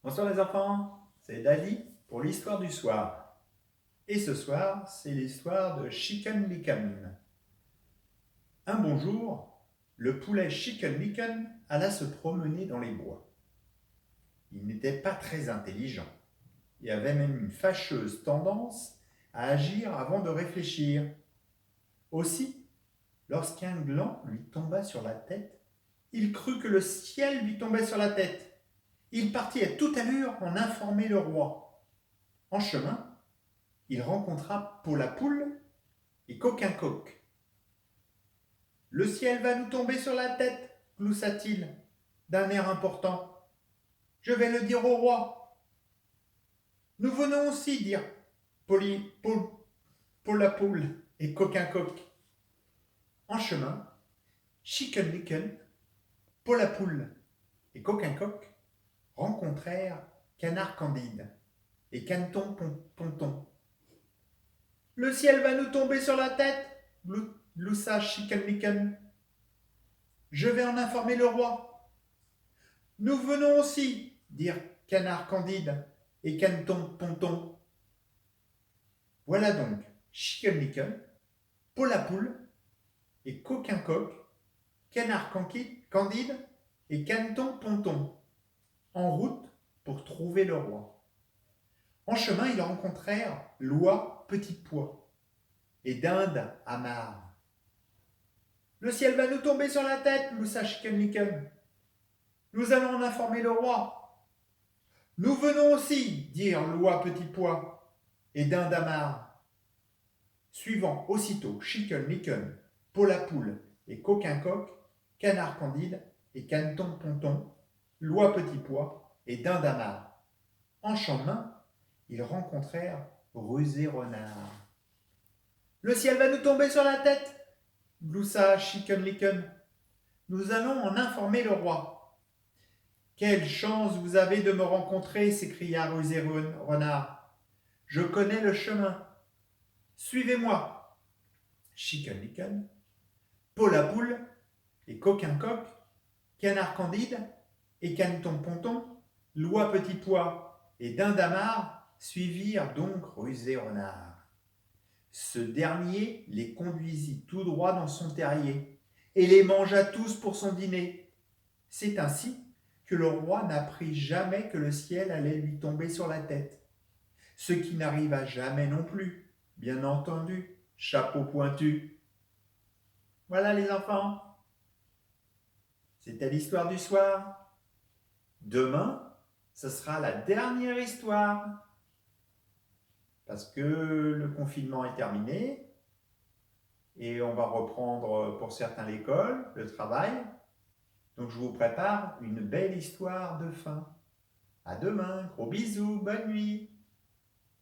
Bonsoir les enfants, c'est Dadi pour l'histoire du soir. Et ce soir, c'est l'histoire de Chicken Licken. Un bon jour, le poulet Chicken Licken alla se promener dans les bois. Il n'était pas très intelligent et avait même une fâcheuse tendance à agir avant de réfléchir. Aussi, lorsqu'un gland lui tomba sur la tête, il crut que le ciel lui tombait sur la tête. Il partit à toute allure en informer le roi. En chemin, il rencontra Paul la poule et Coquin-coq. Le ciel va nous tomber sur la tête, gloussa-t-il d'un air important. Je vais le dire au roi. Nous venons aussi, dirent Paul la poule et Coquin-coq. En chemin, Chicken-Licken, Paul la poule et Coquin-coq rencontrèrent Canard-Candide et Caneton-Ponton. Le ciel va nous tomber sur la tête, gloussa Chicken-Licken. Je vais en informer le roi. Nous venons aussi, dirent Canard-Candide et Caneton-Ponton. Voilà donc Chicken-Licken, Paul la poule et Coquin-coq, Canard-Candide et Caneton-Ponton, en route pour trouver le roi. En chemin, ils rencontrèrent l'oie Petit Pois et Dinde Amarre. Le ciel va nous tomber sur la tête, gloussa Chicken-Licken. Nous allons en informer le roi. Nous venons aussi, dirent l'oie Petit Pois et Dinde Amarre. Suivant aussitôt Chicken-Licken, Paul la poule et Coquin-coq, Canard-Candide et Caneton-Ponton, l'oie Petit Pois et Dinde Amarre. En chemin, ils rencontrèrent Rusé Renard. Le ciel va nous tomber sur la tête, gloussa Chicken-Licken. Nous allons en informer le roi. Quelle chance vous avez de me rencontrer, s'écria Rusé Renard. Je connais le chemin. Suivez-moi. Chicken-Licken, Paul la poule et Coquin-coq, Canard-Candide et Caneton-Ponton, l'oie Petit Pois et Dinde Amarre suivirent donc Rusé Renard. Ce dernier les conduisit tout droit dans son terrier et les mangea tous pour son dîner. C'est ainsi que le roi n'apprit jamais que le ciel allait lui tomber sur la tête. Ce qui n'arriva jamais non plus, bien entendu, chapeau pointu. Voilà les enfants, c'était l'histoire du soir. Demain, ce sera la dernière histoire. Parce que le confinement est terminé et on va reprendre pour certains l'école, le travail. Donc je vous prépare une belle histoire de fin. À demain, gros bisous, bonne nuit.